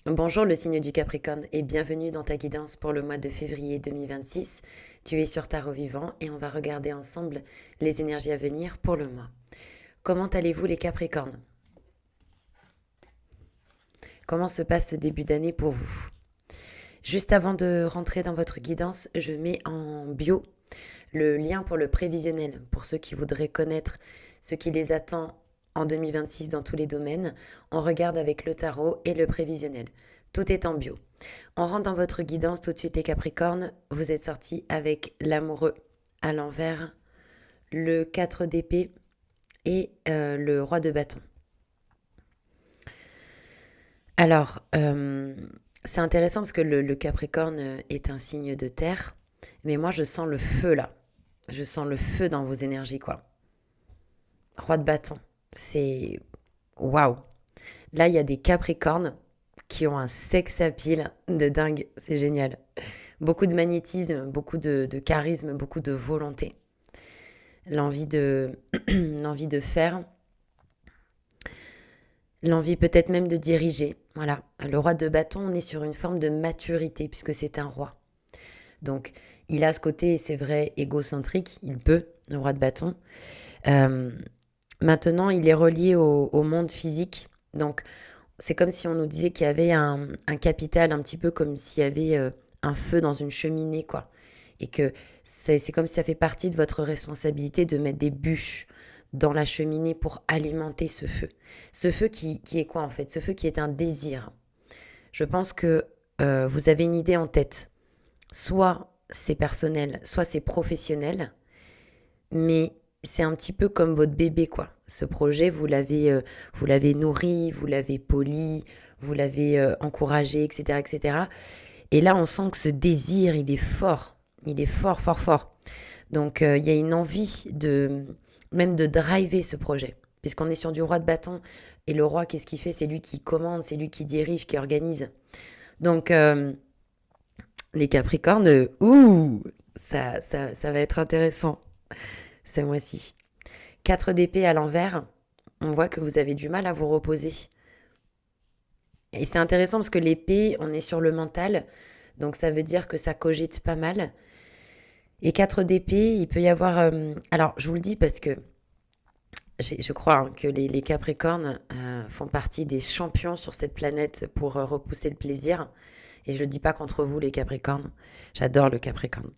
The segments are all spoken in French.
Bonjour le signe du Capricorne et bienvenue dans ta guidance pour le mois de février 2026. Tu es sur Tarot Vivant et on va regarder ensemble les énergies à venir pour le mois. Comment allez-vous les Capricornes? Comment se passe ce début d'année pour vous? Juste avant de rentrer dans votre guidance, je mets en bio le lien pour le prévisionnel, pour ceux qui voudraient connaître ce qui les attend en 2026 dans tous les domaines. On regarde avec le tarot et le prévisionnel. Tout est en bio. On rentre dans votre guidance tout de suite les Capricornes. Vous êtes sortis avec l'amoureux à l'envers, le 4 d'épée et le roi de bâton. Alors, c'est intéressant parce que le Capricorne est un signe de terre, mais moi je sens le feu là. Je sens le feu dans vos énergies, quoi. Roi de bâton, c'est waouh. Là, il y a des Capricornes qui ont un sex appeal de dingue. C'est génial. Beaucoup de magnétisme, beaucoup de charisme, beaucoup de volonté. L'envie de, l'envie de faire, l'envie peut-être même de diriger. Voilà. Le roi de bâton, on est sur une forme de maturité puisque c'est un roi. Donc, il a ce côté, c'est vrai, égocentrique. Il peut, le roi de bâton. Euh, Maintenant, il est relié au monde physique. Donc, c'est comme si on nous disait qu'il y avait un capital, un petit peu comme s'il y avait un feu dans une cheminée, quoi. Et que c'est comme si ça fait partie de votre responsabilité de mettre des bûches dans la cheminée pour alimenter ce feu. Ce feu qui est quoi en fait? Ce feu qui est un désir. Je pense que vous avez une idée en tête. Soit c'est personnel, soit c'est professionnel, mais c'est un petit peu comme votre bébé, quoi. Ce projet, vous l'avez nourri, vous l'avez poli, vous l'avez encouragé, etc., etc. Et là, on sent que ce désir, il est fort, fort, fort. Donc, il y a une envie de même de driver ce projet, puisqu'on est sur du roi de bâton. Et le roi, qu'est-ce qu'il fait? C'est lui qui commande, c'est lui qui dirige, qui organise. Donc, les Capricornes, ça va être intéressant ce mois-ci. 4 d'épée à l'envers, on voit que vous avez du mal à vous reposer. Et c'est intéressant parce que l'épée, on est sur le mental, donc ça veut dire que ça cogite pas mal. Et 4 d'épée, il peut y avoir... alors, je vous le dis parce que je crois hein, que les Capricornes font partie des champions sur cette planète pour repousser le plaisir. Et je ne le dis pas contre vous, les Capricornes. J'adore le Capricorne.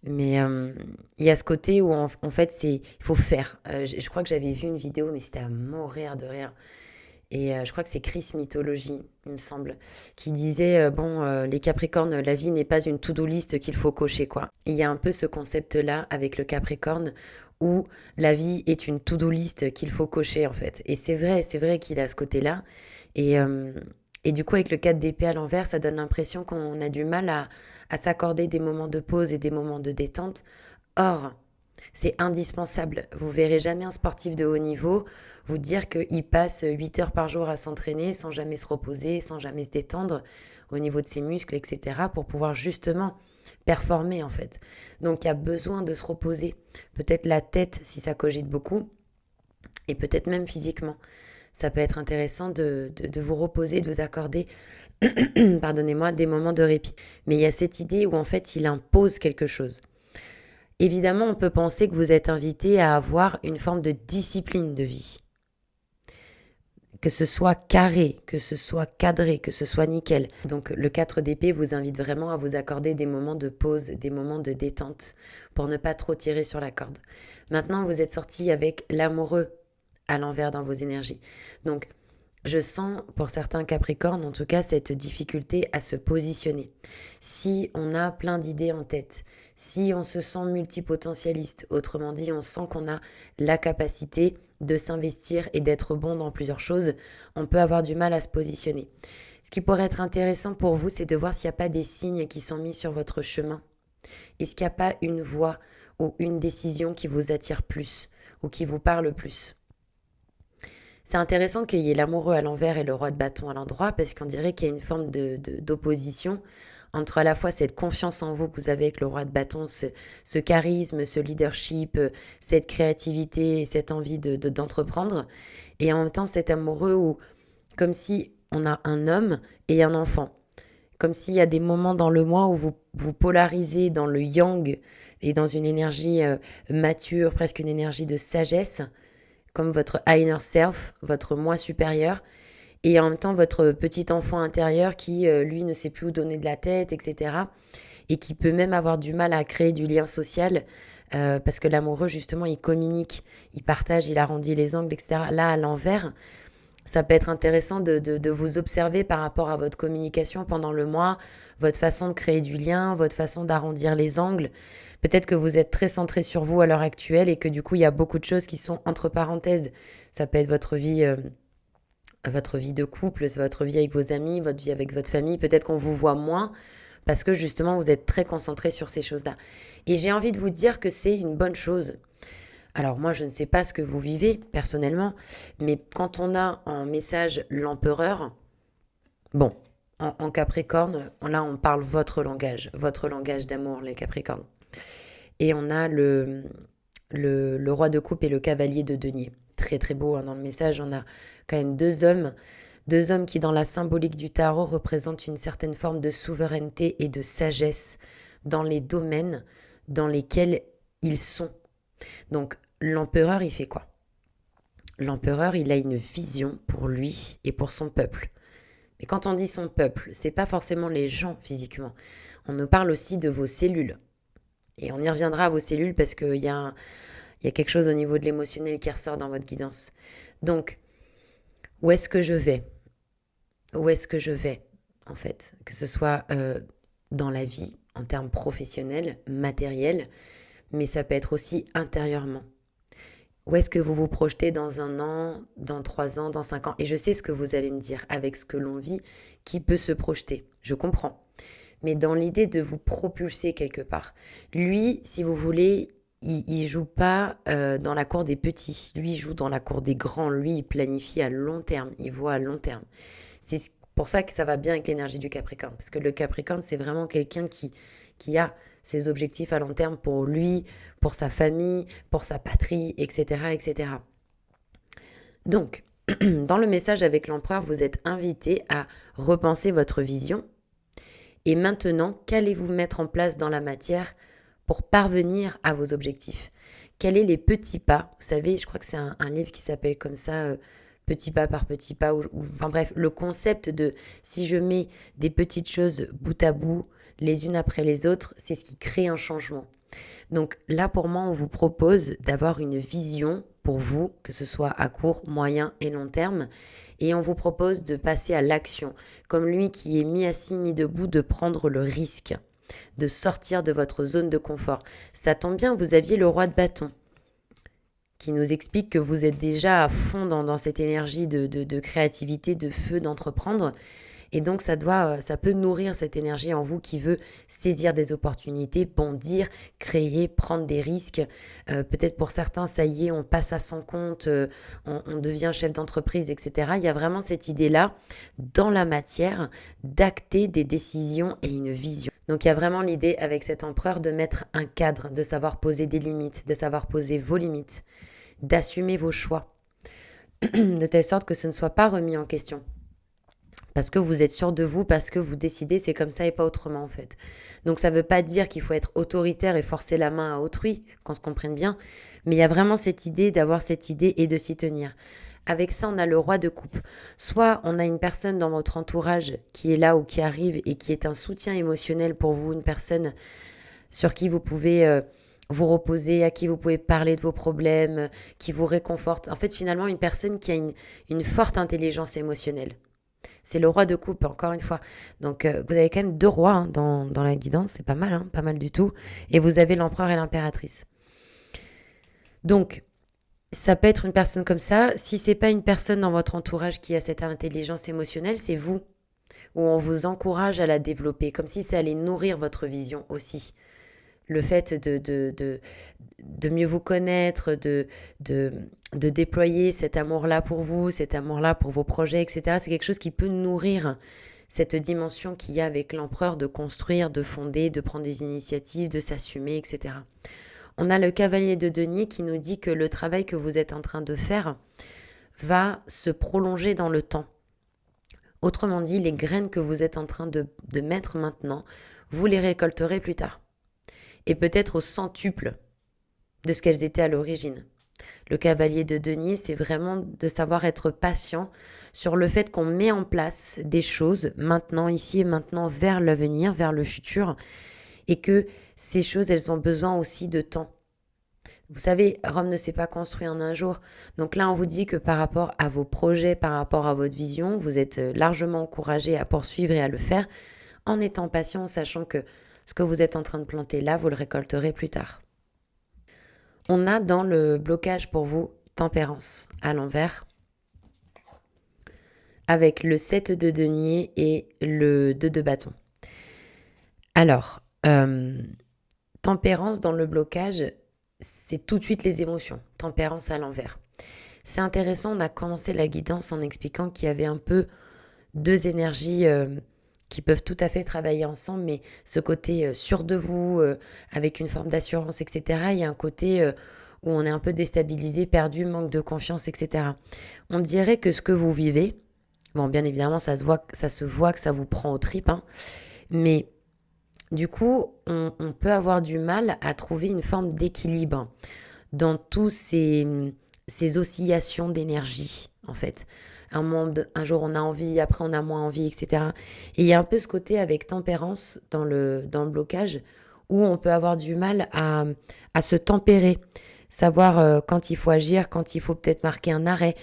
Mais il y a ce côté où en fait, il faut faire. Je crois que j'avais vu une vidéo, mais c'était à mourir de rire. Et je crois que c'est Chris Mythologie, il me semble, qui disait bon, les Capricornes, la vie n'est pas une to-do list qu'il faut cocher, quoi. Et il y a un peu ce concept-là avec le Capricorne où la vie est une to-do list qu'il faut cocher, en fait. Et c'est vrai qu'il a ce côté-là. Et, euh, et du coup, avec le 4 d'épée à l'envers, ça donne l'impression qu'on a du mal à s'accorder des moments de pause et des moments de détente. Or, c'est indispensable. Vous verrez jamais un sportif de haut niveau vous dire qu'il passe 8 heures par jour à s'entraîner sans jamais se reposer, sans jamais se détendre au niveau de ses muscles, etc. pour pouvoir justement performer en fait. Donc il y a besoin de se reposer. Peut-être la tête si ça cogite beaucoup et peut-être même physiquement. Ça peut être intéressant de vous reposer, de vous accorder, pardonnez-moi, des moments de répit. Mais il y a cette idée où en fait il impose quelque chose. Évidemment, on peut penser que vous êtes invité à avoir une forme de discipline de vie. Que ce soit carré, que ce soit cadré, que ce soit nickel. Donc le 4 d'épée vous invite vraiment à vous accorder des moments de pause, des moments de détente pour ne pas trop tirer sur la corde. Maintenant, vous êtes sorti avec l'amoureux à l'envers dans vos énergies. Donc je sens pour certains Capricornes en tout cas cette difficulté à se positionner. Si on a plein d'idées en tête, si on se sent multipotentialiste, autrement dit on sent qu'on a la capacité de s'investir et d'être bon dans plusieurs choses, on peut avoir du mal à se positionner. Ce qui pourrait être intéressant pour vous, c'est de voir s'il n'y a pas des signes qui sont mis sur votre chemin. Est-ce qu'il n'y a pas une voie ou une décision qui vous attire plus ou qui vous parle plus? C'est intéressant qu'il y ait l'amoureux à l'envers et le roi de bâton à l'endroit parce qu'on dirait qu'il y a une forme d'opposition entre à la fois cette confiance en vous que vous avez avec le roi de bâton, ce charisme, ce leadership, cette créativité, cette envie d'entreprendre, et en même temps cet amoureux où, comme si on a un homme et un enfant. Comme s'il y a des moments dans le mois où vous polarisez dans le yang et dans une énergie mature, presque une énergie de sagesse, comme votre inner self, votre moi supérieur, et en même temps votre petit enfant intérieur qui, lui, ne sait plus où donner de la tête, etc. Et qui peut même avoir du mal à créer du lien social, parce que l'amoureux, justement, il communique, il partage, il arrondit les angles, etc. Là, à l'envers, ça peut être intéressant de vous observer par rapport à votre communication pendant le mois, votre façon de créer du lien, votre façon d'arrondir les angles. Peut-être que vous êtes très centré sur vous à l'heure actuelle et que du coup, il y a beaucoup de choses qui sont entre parenthèses. Ça peut être votre vie de couple, votre vie avec vos amis, votre vie avec votre famille. Peut-être qu'on vous voit moins parce que justement, vous êtes très concentré sur ces choses-là. Et j'ai envie de vous dire que c'est une bonne chose. Alors moi, je ne sais pas ce que vous vivez personnellement, mais quand on a en message l'empereur, bon, en Capricorne, là on parle votre langage d'amour, les Capricornes. Et on a le roi de coupe et le cavalier de denier. Très très beau, hein, dans le message, on a quand même deux hommes qui dans la symbolique du tarot représentent une certaine forme de souveraineté et de sagesse dans les domaines dans lesquels ils sont. Donc l'empereur, il fait quoi? L'empereur, il a une vision pour lui et pour son peuple. Mais quand on dit son peuple, c'est pas forcément les gens physiquement. On nous parle aussi de vos cellules. Et on y reviendra à vos cellules parce qu'il y a quelque chose au niveau de l'émotionnel qui ressort dans votre guidance. Donc, où est-ce que je vais? Où est-ce que je vais, en fait? Que ce soit dans la vie, en termes professionnels, matériels, mais ça peut être aussi intérieurement. Où est-ce que vous vous projetez dans 1 an, dans 3 ans, dans 5 ans? Et je sais ce que vous allez me dire. Avec ce que l'on vit, qui peut se projeter? Je comprends. Mais dans l'idée de vous propulser quelque part. Lui, si vous voulez, il joue pas dans la cour des petits. Lui, il joue dans la cour des grands. Lui, il planifie à long terme. Il voit à long terme. C'est pour ça que ça va bien avec l'énergie du Capricorne. Parce que le Capricorne, c'est vraiment quelqu'un qui a ses objectifs à long terme pour lui, pour sa famille, pour sa patrie, etc. etc. Donc, dans le message avec l'empereur, vous êtes invité à repenser votre vision. Et maintenant, qu'allez-vous mettre en place dans la matière pour parvenir à vos objectifs? Quels sont les petits pas? Vous savez, je crois que c'est un livre qui s'appelle comme ça, petit pas par petit pas. Enfin bref, le concept de si je mets des petites choses bout à bout, les unes après les autres, c'est ce qui crée un changement. Donc là, pour moi, on vous propose d'avoir une vision pour vous, que ce soit à court, moyen et long terme, et on vous propose de passer à l'action, comme lui qui est mis assis, mis debout, de prendre le risque, de sortir de votre zone de confort. Ça tombe bien, vous aviez le roi de bâton, qui nous explique que vous êtes déjà à fond dans cette énergie de créativité, de feu, d'entreprendre. Et donc, ça peut nourrir cette énergie en vous qui veut saisir des opportunités, bondir, créer, prendre des risques. Peut-être pour certains, ça y est, on passe à son compte, on devient chef d'entreprise, etc. Il y a vraiment cette idée-là, dans la matière, d'acter des décisions et une vision. Donc, il y a vraiment l'idée avec cet empereur de mettre un cadre, de savoir poser des limites, de savoir poser vos limites, d'assumer vos choix, de telle sorte que ce ne soit pas remis en question. Parce que vous êtes sûr de vous, parce que vous décidez, c'est comme ça et pas autrement en fait. Donc ça ne veut pas dire qu'il faut être autoritaire et forcer la main à autrui, qu'on se comprenne bien, mais il y a vraiment cette idée d'avoir cette idée et de s'y tenir. Avec ça, on a le roi de coupe. Soit on a une personne dans votre entourage qui est là ou qui arrive et qui est un soutien émotionnel pour vous, une personne sur qui vous pouvez vous reposer, à qui vous pouvez parler de vos problèmes, qui vous réconforte. En fait, finalement, une personne qui a une forte intelligence émotionnelle. C'est le roi de coupe, encore une fois. Donc, vous avez quand même 2 rois hein, dans la guidance. C'est pas mal, hein, pas mal du tout. Et vous avez l'empereur et l'impératrice. Donc, ça peut être une personne comme ça. Si c'est pas une personne dans votre entourage qui a cette intelligence émotionnelle, c'est vous. Où on vous encourage à la développer. Comme si ça allait nourrir votre vision aussi. Le fait de mieux vous connaître, de déployer cet amour-là pour vous, cet amour-là pour vos projets, etc. C'est quelque chose qui peut nourrir cette dimension qu'il y a avec l'empereur de construire, de fonder, de prendre des initiatives, de s'assumer, etc. On a le cavalier de denier qui nous dit que le travail que vous êtes en train de faire va se prolonger dans le temps. Autrement dit, les graines que vous êtes en train de mettre maintenant, vous les récolterez plus tard. Et peut-être au centuple de ce qu'elles étaient à l'origine. Le cavalier de denier, c'est vraiment de savoir être patient sur le fait qu'on met en place des choses maintenant, ici et maintenant, vers l'avenir, vers le futur, et que ces choses, elles ont besoin aussi de temps. Vous savez, Rome ne s'est pas construit en un jour. Donc là, on vous dit que par rapport à vos projets, par rapport à votre vision, vous êtes largement encouragé à poursuivre et à le faire en étant patient, sachant que ce que vous êtes en train de planter là, vous le récolterez plus tard. On a dans le blocage pour vous tempérance à l'envers, avec le 7 de denier et le 2 de bâton. Alors, tempérance dans le blocage, c'est tout de suite les émotions. Tempérance à l'envers. C'est intéressant, on a commencé la guidance en expliquant qu'il y avait un peu deux énergies qui peuvent tout à fait travailler ensemble, mais ce côté sûr de vous, avec une forme d'assurance, etc., il y a un côté où on est un peu déstabilisé, perdu, manque de confiance, etc. On dirait que ce que vous vivez, bon, bien évidemment, ça se voit que ça vous prend aux tripes, hein, mais du coup, on peut avoir du mal à trouver une forme d'équilibre dans tous ces oscillations d'énergie, en fait. Un jour, on a envie, après, on a moins envie, etc. Et il y a un peu ce côté avec tempérance dans le blocage où on peut avoir du mal à se tempérer, savoir quand il faut agir, quand il faut peut-être marquer un arrêt.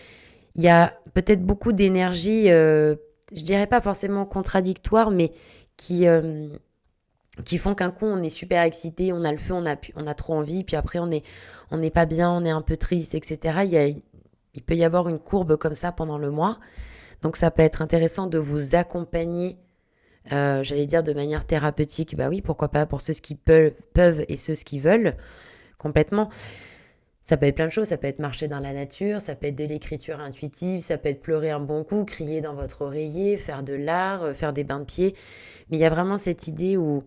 Il y a peut-être beaucoup d'énergie, je dirais pas forcément contradictoire, mais qui font qu'un coup on est super excité, on a le feu, on a trop envie, puis après on n'est pas bien, on est un peu triste, etc. Il peut y avoir une courbe comme ça pendant le mois. Donc ça peut être intéressant de vous accompagner, j'allais dire de manière thérapeutique, bah oui, pourquoi pas pour ceux qui peuvent et ceux qui veulent, complètement. Ça peut être plein de choses, ça peut être marcher dans la nature, ça peut être de l'écriture intuitive, ça peut être pleurer un bon coup, crier dans votre oreiller, faire de l'art, faire des bains de pieds. Mais il y a vraiment cette idée où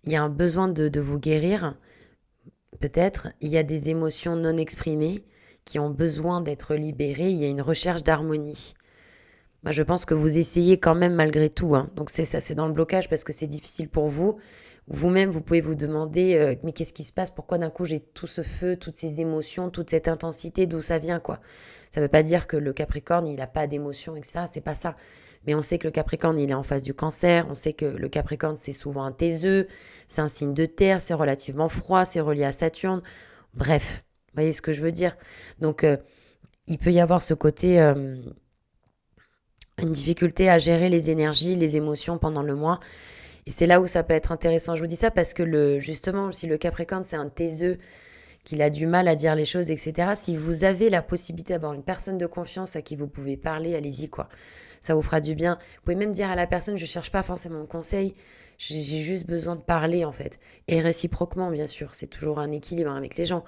il y a un besoin de vous guérir, peut-être. Il y a des émotions non exprimées qui ont besoin d'être libérées. Il y a une recherche d'harmonie. Moi, je pense que vous essayez quand même malgré tout, hein. Donc c'est ça, c'est dans le blocage parce que c'est difficile pour vous. Vous-même, vous pouvez vous demander mais qu'est-ce qui se passe? Pourquoi d'un coup j'ai tout ce feu, toutes ces émotions, toute cette intensité, d'où ça vient, quoi? Ça ne veut pas dire que le Capricorne, il n'a pas d'émotions, etc. C'est pas ça. Mais on sait que le Capricorne, il est en phase du Cancer. On sait que le Capricorne, c'est souvent un taiseux. C'est un signe de terre. C'est relativement froid. C'est relié à Saturne. Bref, vous voyez ce que je veux dire. Donc, il peut y avoir ce côté, une difficulté à gérer les énergies, les émotions pendant le mois. Et c'est là où ça peut être intéressant. Je vous dis ça parce que justement, si le Capricorne, c'est un taiseux, qu'il a du mal à dire les choses, etc. Si vous avez la possibilité d'avoir une personne de confiance à qui vous pouvez parler, allez-y, quoi. Ça vous fera du bien. Vous pouvez même dire à la personne, je ne cherche pas forcément de conseil, j'ai juste besoin de parler, en fait. Et réciproquement, bien sûr, c'est toujours un équilibre avec les gens.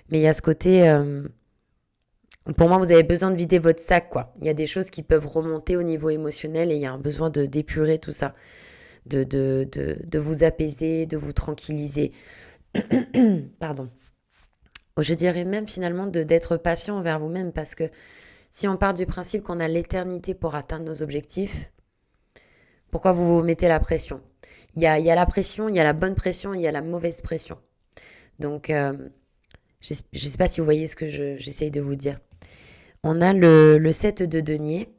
Mais il y a ce côté, pour moi, vous avez besoin de vider votre sac, quoi. Il y a des choses qui peuvent remonter au niveau émotionnel et il y a un besoin d'épurer tout ça, de vous apaiser, de vous tranquilliser. Pardon. Je dirais même finalement d'être patient envers vous-même parce que si on part du principe qu'on a l'éternité pour atteindre nos objectifs, pourquoi vous vous mettez la pression? Il y a la pression, il y a la bonne pression, il y a la mauvaise pression. Donc, je ne sais pas si vous voyez ce que j'essaye de vous dire. On a le 7 de denier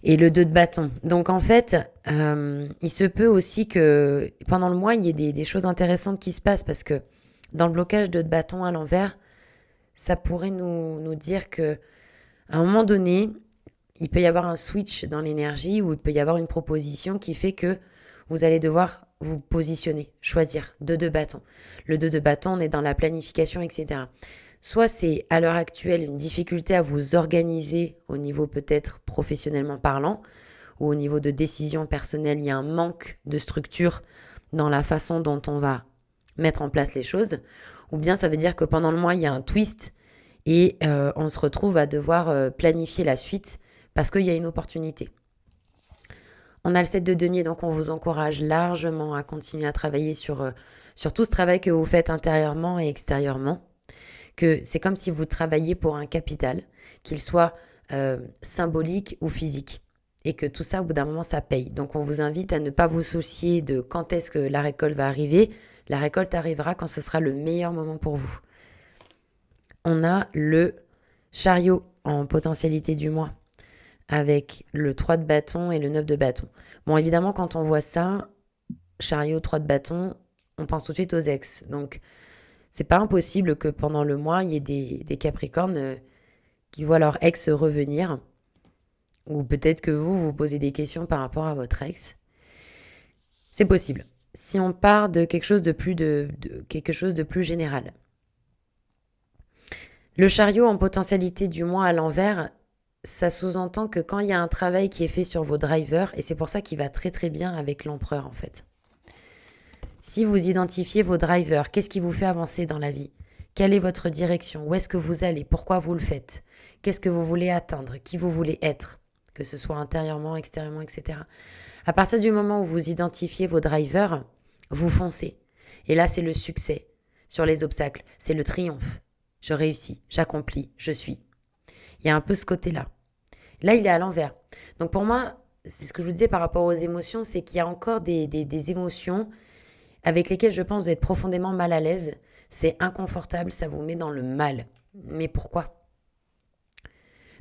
et le 2 de bâton. Donc, en fait, il se peut aussi que pendant le mois, il y ait des choses intéressantes qui se passent parce que dans le blocage de bâton à l'envers, ça pourrait nous dire que à un moment donné, il peut y avoir un switch dans l'énergie ou il peut y avoir une proposition qui fait que vous allez devoir vous positionner, choisir deux bâtons. Le 2 de bâton, on est dans la planification, etc. Soit c'est à l'heure actuelle une difficulté à vous organiser au niveau peut-être professionnellement parlant ou au niveau de décision personnelle, il y a un manque de structure dans la façon dont on va mettre en place les choses. Ou bien ça veut dire que pendant le mois, il y a un twist et on se retrouve à devoir planifier la suite parce qu'il y a une opportunité. On a le 7 de denier, donc on vous encourage largement à continuer à travailler sur tout ce travail que vous faites intérieurement et extérieurement. Que c'est comme si vous travailliez pour un capital, qu'il soit symbolique ou physique. Et que tout ça, au bout d'un moment, ça paye. Donc on vous invite à ne pas vous soucier de quand est-ce que la récolte va arriver. La récolte arrivera quand ce sera le meilleur moment pour vous. On a le chariot en potentialité du mois, avec le 3 de bâton et le 9 de bâton. Bon, évidemment, quand on voit ça, chariot, 3 de bâton, on pense tout de suite aux ex. Donc, c'est pas impossible que pendant le mois, il y ait des Capricornes qui voient leur ex revenir. Ou peut-être que vous vous posez des questions par rapport à votre ex. C'est possible. Si on part de quelque chose de quelque chose de plus général. Le chariot en potentialité du mois à l'envers, ça sous-entend que quand il y a un travail qui est fait sur vos drivers, et c'est pour ça qu'il va très très bien avec l'empereur en fait. Si vous identifiez vos drivers, qu'est-ce qui vous fait avancer dans la vie? Quelle est votre direction? Où est-ce que vous allez? Pourquoi vous le faites? Qu'est-ce que vous voulez atteindre? Qui vous voulez être? Que ce soit intérieurement, extérieurement, etc. À partir du moment où vous identifiez vos drivers, vous foncez. Et là, c'est le succès sur les obstacles. C'est le triomphe. Je réussis, j'accomplis, je suis. Il y a un peu ce côté-là. Là, il est à l'envers. Donc pour moi, c'est ce que je vous disais par rapport aux émotions, c'est qu'il y a encore des émotions avec lesquelles je pense vous êtes profondément mal à l'aise. C'est inconfortable, ça vous met dans le mal. Mais pourquoi?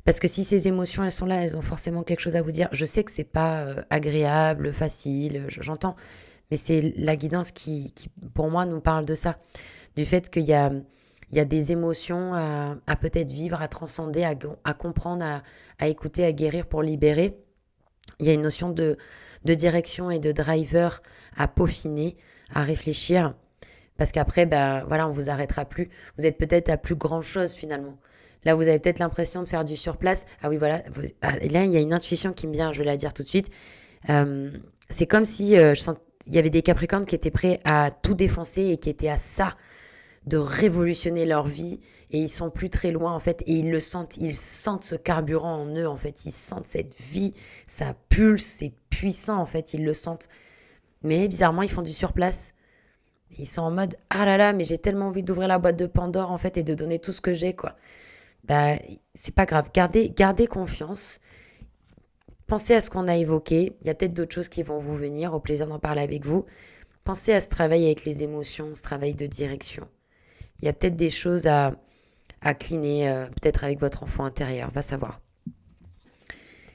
Parce que si ces émotions, elles sont là, elles ont forcément quelque chose à vous dire. Je sais que c'est pas agréable, facile, j'entends, mais c'est la guidance qui, pour moi, nous parle de ça. Du fait qu'il y a des émotions à peut-être vivre, à transcender, à comprendre, à écouter, à guérir pour libérer. Il y a une notion de direction et de driver à peaufiner, à réfléchir. Parce qu'après, ben, voilà, on vous arrêtera plus. Vous êtes peut-être à plus grand chose finalement. Là, vous avez peut-être l'impression de faire du surplace. Ah oui, voilà. Et là, il y a une intuition qui me vient, je vais la dire tout de suite. Euh, c'est comme si il y avait des Capricornes qui étaient prêts à tout défoncer et qui étaient à ça de révolutionner leur vie. Et ils sont plus très loin, en fait. Et ils le sentent. Ils sentent ce carburant en eux, en fait. Ils sentent cette vie. Ça pulse. C'est puissant, en fait. Ils le sentent. Mais bizarrement, ils font du surplace. Ils sont en mode ah là là, mais j'ai tellement envie d'ouvrir la boîte de Pandore en fait et de donner tout ce que j'ai quoi. Bah c'est pas grave, gardez confiance. Pensez à ce qu'on a évoqué. Il y a peut-être d'autres choses qui vont vous venir. Au plaisir d'en parler avec vous. Pensez à ce travail avec les émotions, ce travail de direction. Il y a peut-être des choses à cleaner, peut-être avec votre enfant intérieur, va savoir.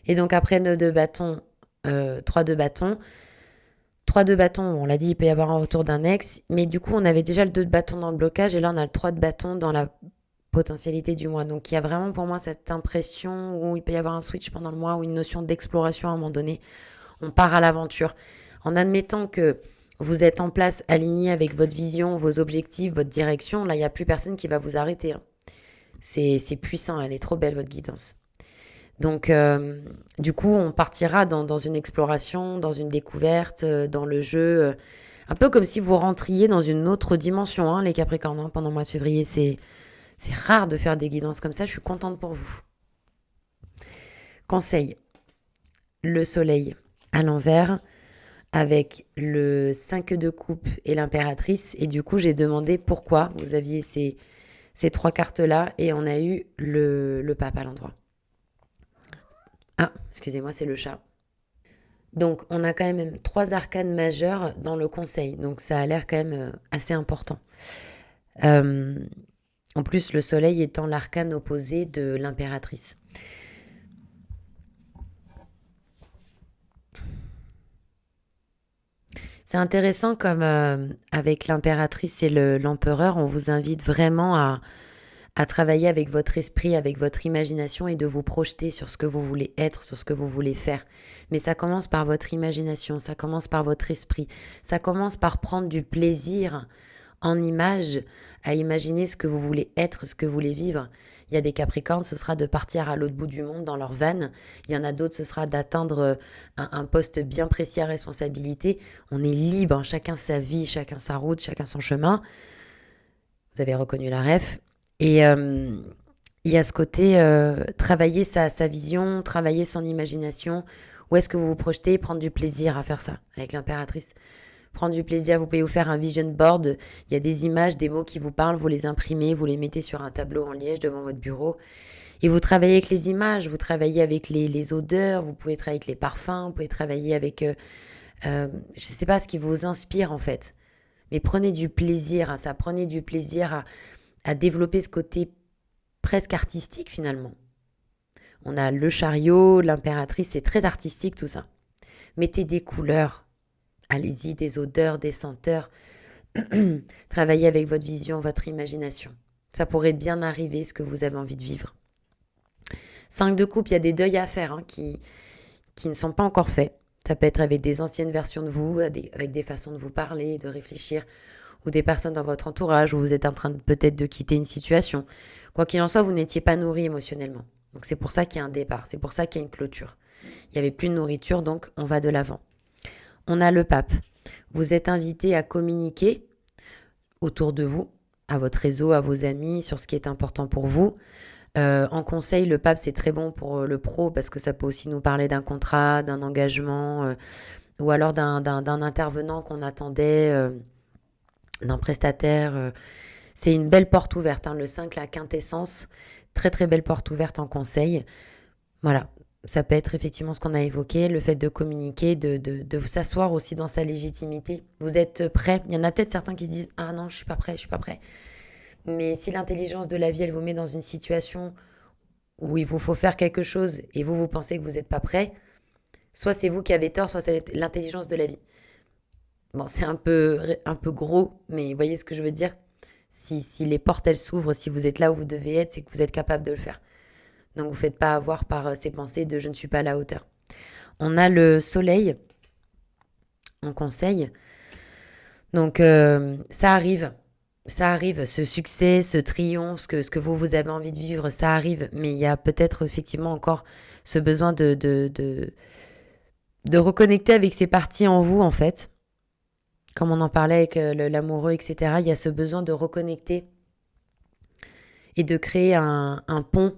Et donc après nos deux bâtons, 3 de bâton. 3 de bâton, on l'a dit, il peut y avoir un retour d'un ex, mais du coup, on avait déjà le 2 de bâton dans le blocage, et là, on a le 3 de bâton dans la potentialité du mois. Donc, il y a vraiment pour moi cette impression où il peut y avoir un switch pendant le mois, ou une notion d'exploration à un moment donné. On part à l'aventure. En admettant que vous êtes en place, aligné avec votre vision, vos objectifs, votre direction, là, il n'y a plus personne qui va vous arrêter. Hein. C'est puissant, elle est trop belle, votre guidance. Donc, du coup, on partira dans une exploration, dans une découverte, dans le jeu, un peu comme si vous rentriez dans une autre dimension, hein, les Capricornes, hein, pendant le mois de février. C'est rare de faire des guidances comme ça, je suis contente pour vous. Conseil, le soleil à l'envers, avec le 5 de coupe et l'impératrice. Et du coup, j'ai demandé pourquoi vous aviez ces 3 cartes-là, et on a eu le pape à l'endroit. Ah, excusez-moi, c'est le chat. Donc, on a quand même 3 arcanes majeures dans le conseil. Donc, ça a l'air quand même assez important. Euh, en plus, le soleil étant l'arcane opposé de l'impératrice. C'est intéressant comme avec l'impératrice et l'empereur, on vous invite vraiment à travailler avec votre esprit, avec votre imagination et de vous projeter sur ce que vous voulez être, sur ce que vous voulez faire. Mais ça commence par votre imagination, ça commence par votre esprit, ça commence par prendre du plaisir en image à imaginer ce que vous voulez être, ce que vous voulez vivre. Il y a des Capricornes, ce sera de partir à l'autre bout du monde dans leur van. Il y en a d'autres, ce sera d'atteindre un poste bien précis à responsabilité. On est libre, hein, chacun sa vie, chacun sa route, chacun son chemin. Vous avez reconnu la ref. Et il y a ce côté travailler sa vision, travailler son imagination. Où est-ce que vous vous projetez? Prendre du plaisir à faire ça avec l'impératrice. Prendre du plaisir, vous pouvez vous faire un vision board. Il y a des images, des mots qui vous parlent, vous les imprimez, vous les mettez sur un tableau en liège devant votre bureau. Et vous travaillez avec les images, vous travaillez avec les odeurs, vous pouvez travailler avec les parfums, vous pouvez travailler avec, je sais pas, ce qui vous inspire en fait. Mais prenez du plaisir à ça, prenez du plaisir à développer ce côté presque artistique finalement. On a le chariot, l'impératrice, c'est très artistique tout ça. Mettez des couleurs, allez-y, des odeurs, des senteurs. Travaillez avec votre vision, votre imagination. Ça pourrait bien arriver ce que vous avez envie de vivre. 5 de coupe, il y a des deuils à faire qui ne sont pas encore faits. Ça peut être avec des anciennes versions de vous, avec des façons de vous parler, de réfléchir, ou des personnes dans votre entourage où vous êtes en train peut-être de quitter une situation. Quoi qu'il en soit, vous n'étiez pas nourri émotionnellement. Donc c'est pour ça qu'il y a un départ, c'est pour ça qu'il y a une clôture. Il n'y avait plus de nourriture, donc on va de l'avant. On a le pape. Vous êtes invité à communiquer autour de vous, à votre réseau, à vos amis, sur ce qui est important pour vous. En conseil, le pape, c'est très bon pour le pro parce que ça peut aussi nous parler d'un contrat, d'un engagement ou alors d'un intervenant qu'on attendait, d'un prestataire. C'est une belle porte ouverte, hein, le 5, la quintessence. Très très belle porte ouverte en conseil. Voilà, ça peut être effectivement ce qu'on a évoqué, le fait de communiquer, de s'asseoir aussi dans sa légitimité. Vous êtes prêt? Il y en a peut-être certains qui se disent « Ah non, je suis pas prêt, je suis pas prêt ». Mais si l'intelligence de la vie, elle vous met dans une situation où il vous faut faire quelque chose et vous pensez que vous n'êtes pas prêt, soit c'est vous qui avez tort, soit c'est l'intelligence de la vie. Bon, c'est un peu gros, mais vous voyez ce que je veux dire? Si les portes, elles s'ouvrent, si vous êtes là où vous devez être, c'est que vous êtes capable de le faire. Donc vous ne faites pas avoir par ces pensées de « je ne suis pas à la hauteur ». On a le soleil en conseil. Donc ça arrive, ce succès, ce triomphe, ce que vous avez envie de vivre, ça arrive. Mais il y a peut-être effectivement encore ce besoin de reconnecter avec ces parties en vous, en fait. Comme on en parlait avec l'amoureux, etc. Il y a ce besoin de reconnecter et de créer un pont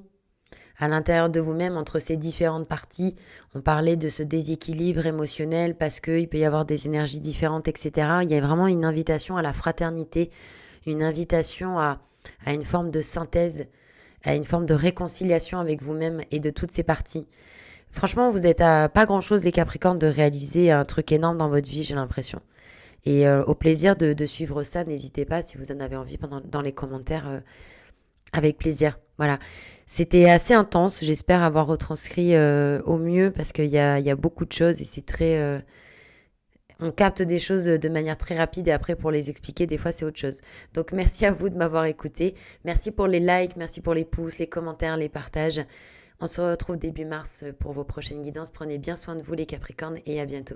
à l'intérieur de vous-même entre ces différentes parties. On parlait de ce déséquilibre émotionnel parce qu'il peut y avoir des énergies différentes, etc. Il y a vraiment une invitation à la fraternité, une invitation à une forme de synthèse, à une forme de réconciliation avec vous-même et de toutes ces parties. Franchement, vous êtes à pas grand-chose, les Capricornes, de réaliser un truc énorme dans votre vie, j'ai l'impression. Et au plaisir de suivre ça, n'hésitez pas, si vous en avez envie, dans les commentaires, avec plaisir. Voilà. C'était assez intense, j'espère avoir retranscrit au mieux, parce qu'il y a beaucoup de choses et c'est très... on capte des choses de manière très rapide et après pour les expliquer, des fois c'est autre chose. Donc merci à vous de m'avoir écouté. Merci pour les likes, merci pour les pouces, les commentaires, les partages. On se retrouve début mars pour vos prochaines guidances. Prenez bien soin de vous les Capricornes et à bientôt.